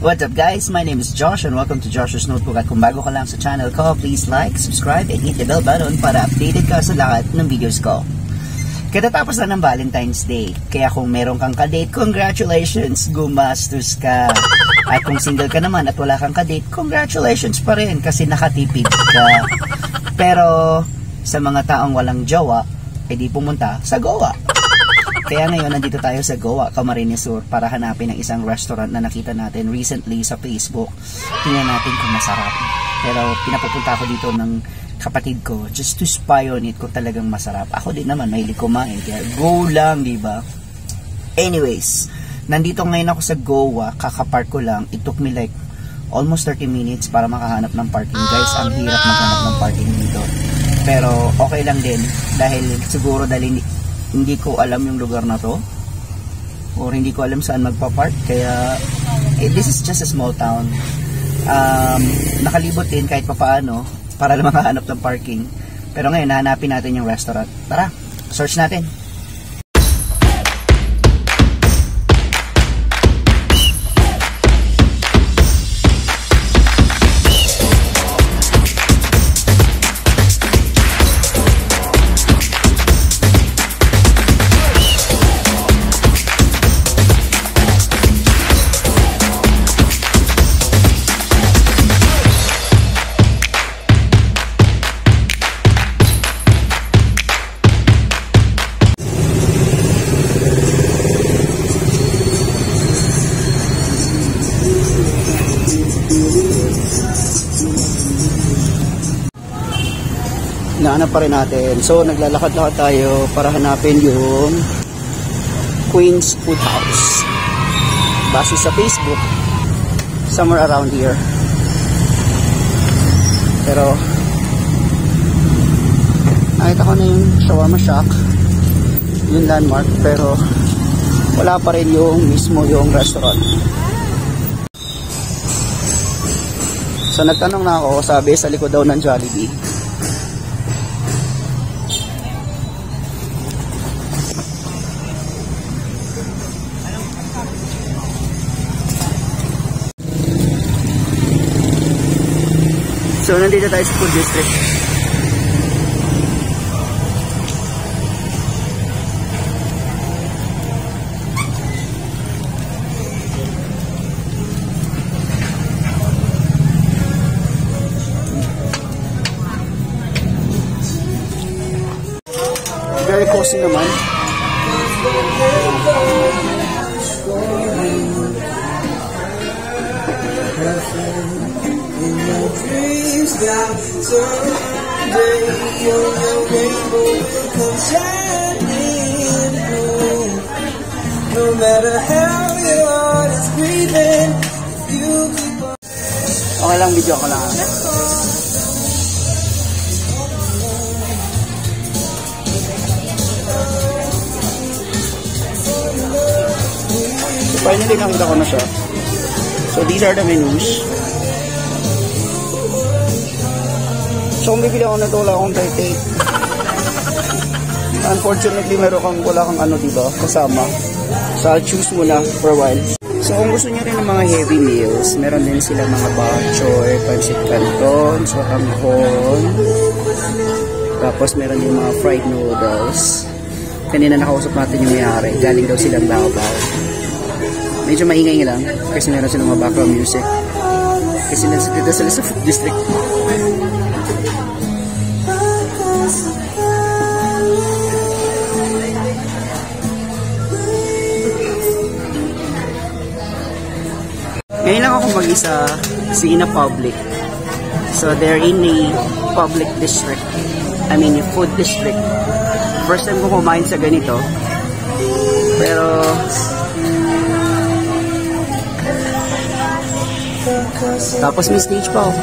What's up guys? My name is Josh and welcome to Josh's Notebook. At kung bago ka lang sa channel ko, please like, subscribe, and hit the bell button para updated ka sa lahat ng videos ko. Katatapos na ng Valentine's Day, kaya kung meron kang kadate, congratulations, gumastos ka. At kung single ka naman at wala kang kadate, congratulations pa rin kasi nakatipid ka. Pero sa mga taong walang jowa, edi pumunta sa Goa. Kaya ngayon, nandito tayo sa Goa, Camarines Sur para hanapin ang isang restaurant na nakita natin recently sa Facebook. Tingnan natin kung masarap. Pero pinapupunta ako dito ng kapatid ko just to spy on it kung talagang masarap. Ako din naman, mahilig kumain. Kaya go lang, diba? Anyways, nandito ngayon ako sa Goa, kakapark ko lang. It took me like almost 30 minutes para makahanap ng parking. Guys, ang hirap maghanap ng parking dito. Pero okay lang din dahil siguro dahil hindi ko alam yung lugar na to or hindi ko alam saan magpa-park, kaya this is just a small town. Nakalibot din kahit papaano para lang makahanap ng parking. Pero ngayon hahanapin natin yung restaurant. Tara, search natin. Nahanap pa rin natin. So, naglalakad-lakad tayo para hanapin yung Queen's Food House. Base sa Facebook, somewhere around here. Pero, nakita ko na yung Shawarma Shack, yung landmark, pero wala pa rin yung mismo yung restaurant. So, nagtanong na ako, sabi sa likod daw ng Jollibee. So, nandito tayo sa food district. Very cozy naman. Someday your rainbow will come shining through. No matter how your heart is breathing, you keep on. Okay lang, video ko lang. So finally nakita ko na siya. So these are the menus. So kung bibili ako na ito, wala akong 38. Unfortunately, wala kang ano, diba, kasama. So I'll choose muna for a while. So kung gusto nyo rin ng mga heavy meals, meron din sila mga bok choy, pancit canton, sotanghon. Tapos meron din mga fried noodles. Kanina nakausap natin yung mayari. Galing daw silang Davao. Medyo maingay lang kasi meron silang mga background music. Kasi nandito sila sa food district. Ngayon lang ako mag-isa in a public. So they're in a public district. I mean, a food district. First time ko kumain sa ganito. Pero tapos may stage pa ako.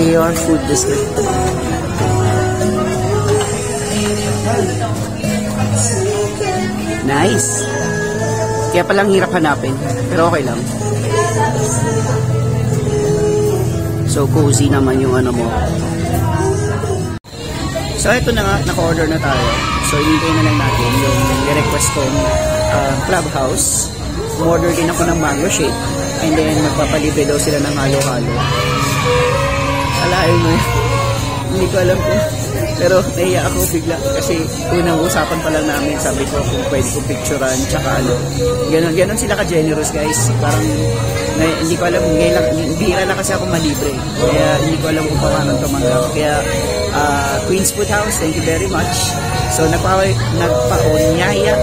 AR Food District. Nice. Kaya palang hirap hanapin. Pero okay lang. So cozy naman yung ano mo. So ito na nga, naka-order na tayo. So hintayin na lang natin yung request kong clubhouse. order din ako ng mango shake. And then, magpapalibre daw sila ng halo-halo. Alain mo yun. Hindi ko alam kung. Pero nahiya ako bigla kasi unang usapan pa lang namin, sabi ko kung pwede ko picturean tsaka ano. Ganon sila ka-generous guys. Parang hindi ko alam, bihira na kasi ako malibre. Kaya hindi ko alam kung paano tumanggap. Kaya Queen's Food House, thank you very much. So nagpa-onyaya.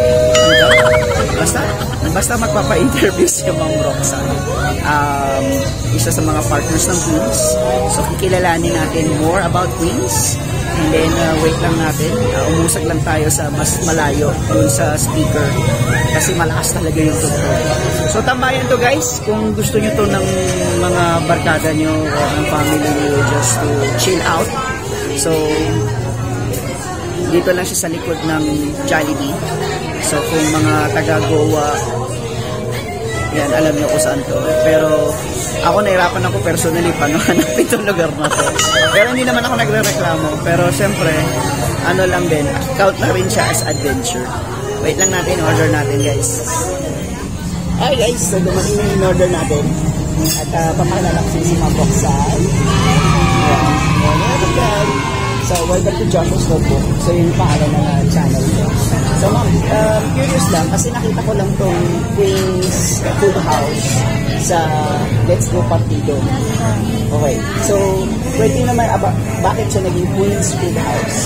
Basta magpapa-interview si Ma'am Roxanne. Isa sa mga partners ng Queens. So kikilalanin natin more about Queens. And then, wait lang natin. Umusag lang tayo sa mas malayo dun sa speaker. Kasi malakas talaga yung tugtog. So, tambayan to guys. Kung gusto nyo to ng mga barkada nyo o ng family nyo just to chill out. So, dito lang siya sa likod ng Jollibee. So, kung mga taga-Goa, yan, alam nyo kung saan to. Pero, ako nahirapan ako personally paano hanapin itong lugar na to. Pero hindi naman ako nagre-reklamo. Pero syempre, ano lang din, count na rin siya as adventure. Wait lang natin, order natin guys. Hi guys, so dumating yung in-order natin. At papalalaksin si Ma'am Roxanne. Ayan. So, welcome to Joshua's Notebook. So, yun yung pangalan ng channel ko. So, ma'am, curious lang, kasi nakita ko lang tong Queen's Food House sa Let's Go Partido. Okay. So, pwede naman, bakit siya naging Queen's Food House?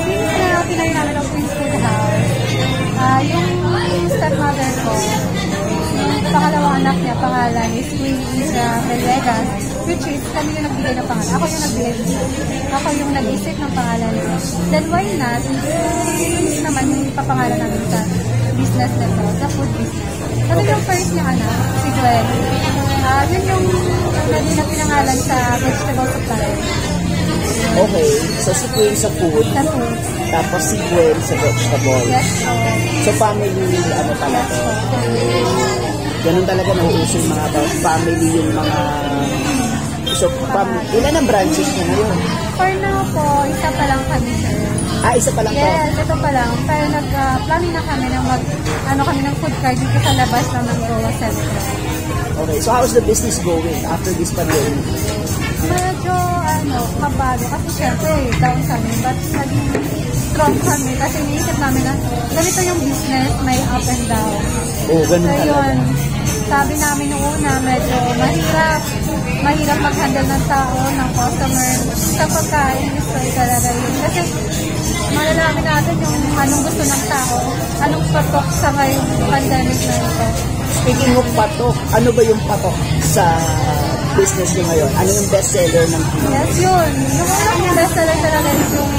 Since na pinay namin ang Queen's Food House, yung stepmother ko, pangalawang anak niya, pangalan is Queen Isa Villegas, which is kami yung nagbigay ng pangalan. Ako yung nagbigay. Ako yung nag-isip ng pangalan niya. Then why not? Queens naman yung ipapangalan namin sa business nito, sa food business. Kasi yung first niya anak, si Gwen, yun yung pwede na pinangalan sa vegetable supply. Okay, so si Queen sa food, Sa food. tapos si Gwen sa vegetable. Yes, so. So family, ano pala to? Ganun talaga nauuso yung mga family, yung mga... So, ilan ang branches niya ngayon? For now po, isa pa lang kami, sir. Isa pa lang to? Yes, ito pa lang. Pero nag-planning na kami ng kami ng food cart dito sa labas lang ng Goa Central. Okay, so how's the business going after this pandemic? Medyo, kabado. Kasi syempre, down kami. But naging strong kami. Kasi iniisip namin na ganito yung business, may up and down. Oh, ganun So talaga. yun, sabi namin noong una, medyo mahirap mag-handle ng tao, ng customer. Sa pagkain, gusto talaga yun. Kasi malalaman natin yung anong gusto ng tao, anong patok sa ngayong pandemic na ito. Speaking of patok, ano ba yung patok sa business niyo ngayon? Ano yung bestseller ng Queen? Yes, yun. Yung unang best seller talaga is yung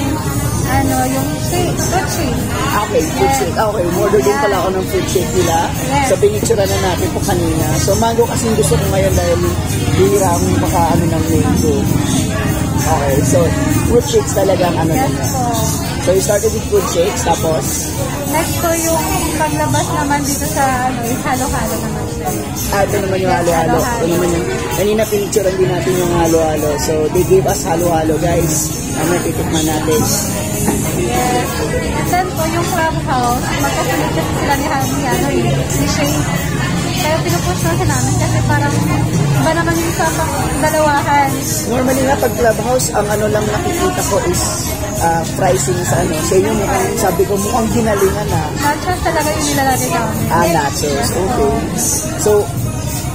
shake, fruit shake. Okay, fruit shake. Okay, order din pala ako ng fruit shake nila. Yes. So, pinicture na natin po kanina. So, mango kasi gusto ko ngayon dahil bihira akong makaano ng mango. Okay, so, fruit shakes talagang ano Yes na. po. So, you started with fruit shakes, tapos? Next po yung paglabas naman dito sa is halo-halo naman. Ito naman yung halo-halo. Ito naman yung, kanina pinicture din natin yung halo-halo. So, they gave us halo-halo, guys. Titikman natin. Yes. And then po yung clubhouse, magkasunod kasi sila ni Shane. Kaya pinupush na sila namin kasi parang iba naman yung sa dalawahan. Normally nga pag clubhouse, ang ano lang nakikita ko is pricing sa ano. Sa inyo mukhang, sabi ko mukhang ginalingan na. Nachos talaga yung nilalagay namin. Nachos. Okay. So,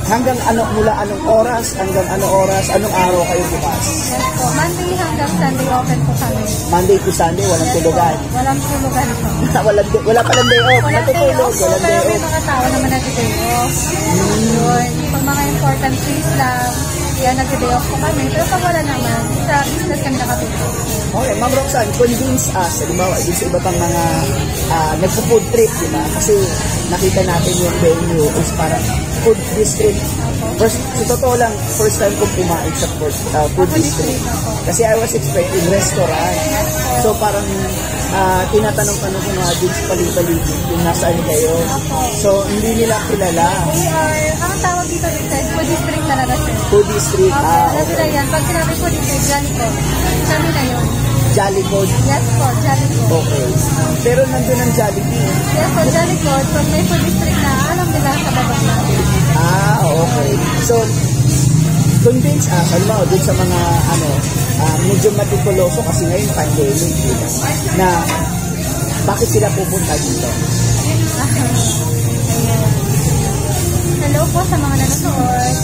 hanggang mula anong oras, anong araw kayo bukas? Yes po. Monday hanggang Sunday open po kami. Monday to Sunday, walang tulugan. Walang tulugan po. wala palang day off. Walang day Natutulog, off po, walang day pero may off. mga tao naman nag-day off. Yun. Pag mga important things lang, yan nag-day off po kami. Pero pag wala naman, sa business kami nakatulog. Okay, Ma'am Roxanne, convince us, halimbawa, din sa iba pang mga nagpo-food trip, di ba? Kasi nakita natin yung venue is parang food district. First, sa totoo lang, first time kong kumain sa food district. Kasi I was expecting restaurant. So parang tinatanong-tanong ko nga din sa paligid kung nasaan kayo. So hindi nila kilala. Ang tawag dito is food district talaga sir. Food district, Okay. okay. Yan. Pag sinabi food district, ganito. Kami na yun. Jollycode. Yes po, Jollycode. Okay. Pero nandun ang Jollibee. Yes po, Jollycode. Pag may food district na, alam nila sa baba na. Okay. So, convince halimbawa dun sa mga medyo matikuloso kasi ngayon pandemic, na bakit sila pupunta dito? Hello po sa mga nanonood.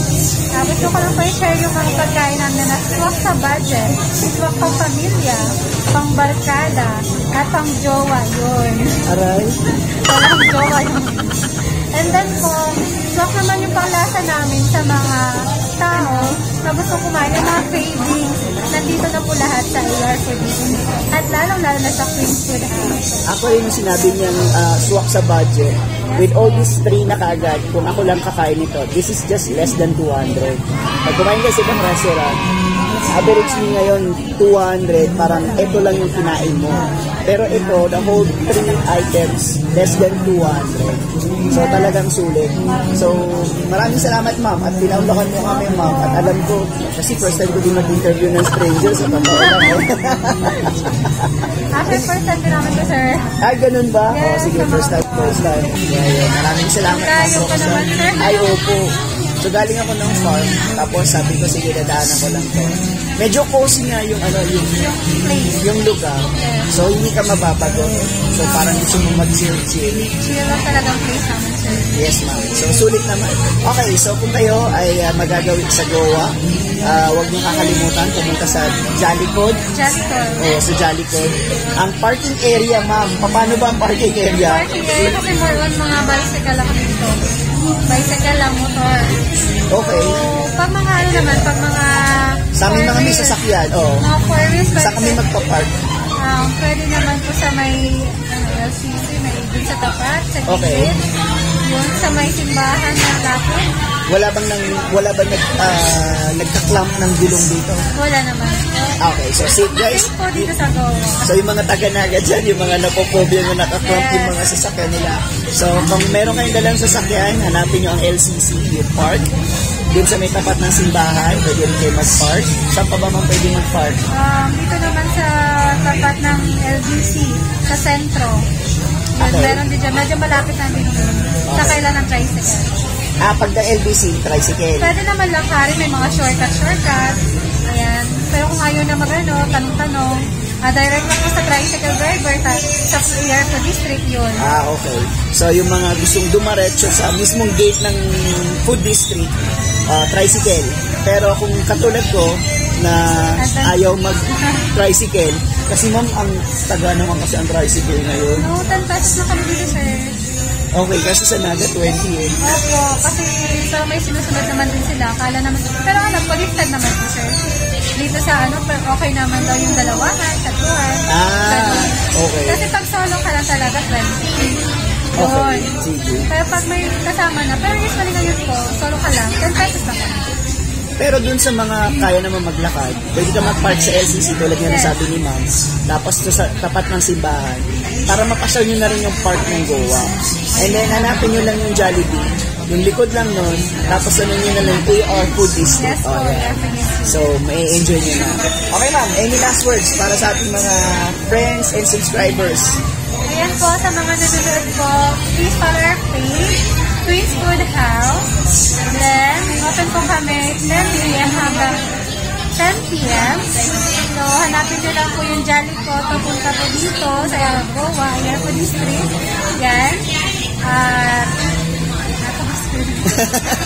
Gusto ko lang po i-share yung mga pagkain namin na swak sa budget, swak pang pamilya, pang barkada, at pang jowa yun. Aray? Walang jowa yun. And then po, swak naman yung panglasa namin sa mga tao na gusto kumain ng mga cravings. Nandito na po lahat sa AR Food District. At lalong-lalo na sa Queen's Food House. Ako rin yung sinabi niyang swak sa budget. With all these three na kaagad, kung ako lang kakain nito, this is just less than 200. Pag kumain ka sa ibang restaurant, average ni ngayon 200, parang ito lang yung kinain mo. Pero ito, the whole 3 items, less than 200. So talagang sulit. So maraming salamat ma'am at pinaunlakan mo kami ma'am. At alam ko, kasi first time ko din mag-interview ng strangers at totoo lang After first time din naman ko, sir. Ay, ganun ba? Yes, Sige, first time. Yeah. Maraming salamat. Kayo pa naman, sir. Ay, opo. So galing ako ng farm, tapos sabi ko sige dadaanan ko lang to. Medyo cozy nga yung yung lugar. So hindi ka mababago. So parang gusto mo mag-chill. Chill lang talagang place naman, sir. Yes ma'am. So sulit naman. Okay, so kung kayo ay magagawin sa Goa, huwag niyo kakalimutan pumunta sa Jollycode. Jollycode. Oo, sa Jollycode. Ang parking area ma'am, paano ba ang parking area? Parking area kasi more on mga bicycle lang dito. Bicycle lang, motor. Okay. So, pag mga pag mga sa amin mga may sasakyan, mga 4 wheels, sa kami magpa-park. Pwede naman po sa may LCC, may dun sa tapat, sa gilid. Okay. Yun, sa may simbahan ng lapit. Wala bang nagka-clamp ng gulong dito? Wala naman. Okay, so see guys. Safe po dito sa Goa. So yung mga taga-naga dyan, yung mga napopobia na naka-clamp yung mga sasakyan nila. So kung meron kayong dalang sasakyan, hanapin nyo ang LCC, yung park. Dun sa may tapat ng simbahan, pwede rin kayo mag-park. Saan pa ba man pwede mag-park? Dito naman sa tapat ng LGC, sa sentro. Yun, Okay. meron din dyan. Medyo malapit natin yun. Sa kailan ng tricycle. Pag ng LBC, tricycle. Pwede naman lakarin, may mga shortcut. Ayan. Pero kung ayaw na tanong-tanong, direct na po sa tricycle driver sa AR Food District yun. Okay. So yung mga gustong dumaretso sa mismong gate ng food district, tricycle. Pero kung katulad ko, na ayaw mag-tricycle, kasi ma'am, ang taga naman kasi ang tricycle ngayon. No, 10 pesos na kami dito, sir. Okay, kasi sa Naga, 20 eh. Opo, kasi so may sinusunod naman din sila. Akala naman, pero pag-lifted naman po, sir. Dito sa okay naman daw yung dalawahan, tatluhan. Okay. Kasi pag solo ka lang talaga, 20. Okay, sige. Pero pag may kasama na, pero usually ngayon po, solo ka lang, 10 pesos lang kami. Pero dun sa mga kaya naman maglakad, pwede ka mag-park sa LCC tulad nga sabi ni ma'am. Tapos sa tapat ng simbahan, para mapasyal nyo na rin yung park ng Goa. And then hanapin nyo lang yung Jollibee. Yung likod lang nun, tapos nyo na lang AR Food District. Yes po, definitely. So, may enjoy nyo na. Okay ma'am, any last words para sa ating mga friends and subscribers? Ayan po, sa mga nanonood po, please follow our page, Queen's Food House. Then, open po kami 10 a.m. hanggang 10 p.m. So, hanapin nyo lang po yung Jollycode. Papunta po dito sa Goa, AR Food District. Yan.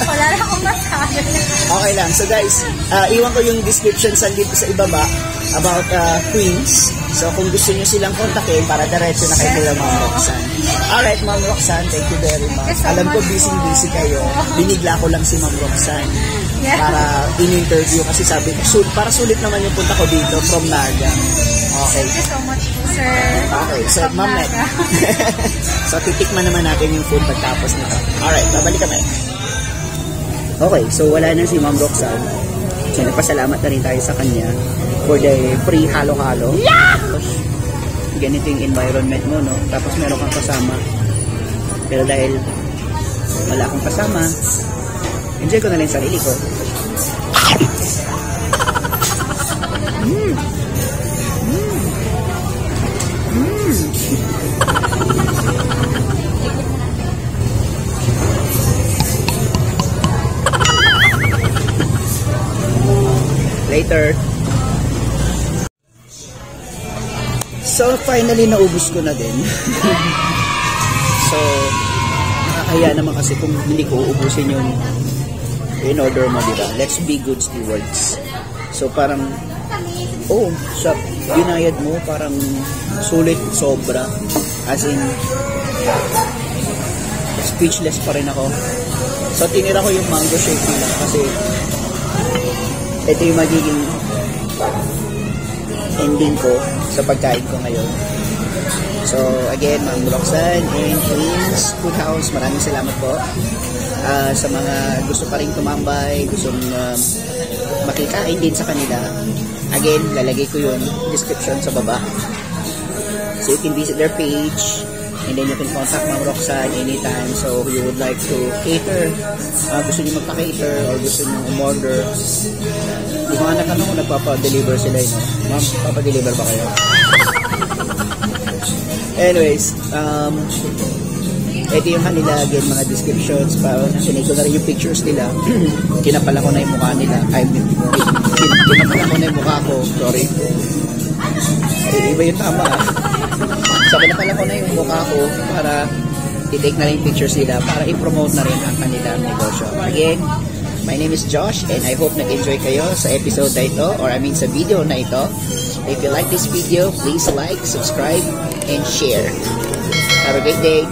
Wala na akong masabi. Okay lang. So guys, iwan ko yung description sa dito sa ibaba about Queens. So kung gusto niyo silang kontakin para diretso na kayo kay Ma'am Roxanne. Alright, Ma'am Roxanne, thank you very much. Alam ko busy kayo. Binigla ko lang si Ma'am Roxanne para in-interview kasi sabi ko, para sulit naman yung punta ko dito from Naga. Okay. Thank you so much po, sir. Okay, so Ma'am Net. So titikman naman natin yung food pagtapos nito. Alright, babalik kami. Okay, so wala na si Ma'am Roxanne. So nagpasalamat na rin tayo sa kanya for the free halo-halo. Yeah! Ganito yung environment mo, no? Tapos meron kang kasama. Pero dahil wala akong kasama, enjoy ko na lang sarili ko. Later! So, finally, naubos ko na din. So, nakakahiya naman kasi kung hindi ko uubusin yung in-order mo, diba? Let's be good stewards. So, parang, sa binayad mo, parang sulit, sobra. As in, speechless pa rin ako. So, tinira ko yung mango shake nila kasi ito yung magiging ending ko sa pagkain ko ngayon. So, again, Ma'am Roxanne and Queen's Food House, maraming salamat po. Sa mga gusto pa rin tumambay, gusto makikain din sa kanila. Again, lalagay ko yung description sa baba. So, you can visit their page and then you can contact Ma'am Roxanne anytime. So, you would like to cater, gusto niyo magpa-cater or gusto niyo umorder. Di ba anak kung nagpapa-deliver sila yun? Ma'am, papa-deliver ba kayo? Anyways, ito yung kanila, again, mga descriptions. Sinay ko na rin yung pictures nila. Kinapala ko na yung mukha nila. Kinapala ko na yung mukha ko. Sorry. Iba yung tama. So, kinapala ko na yung mukha ko para i-take na rin yung pictures nila para i-promote na rin ang kanilang negosyo. Again, my name is Josh and I hope nag-enjoy kayo sa episode na ito or sa video na ito. If you like this video, please like, subscribe, and share. Have a great day.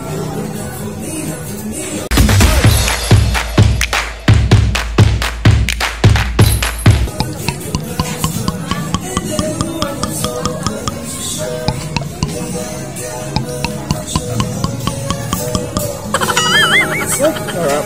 Sarap.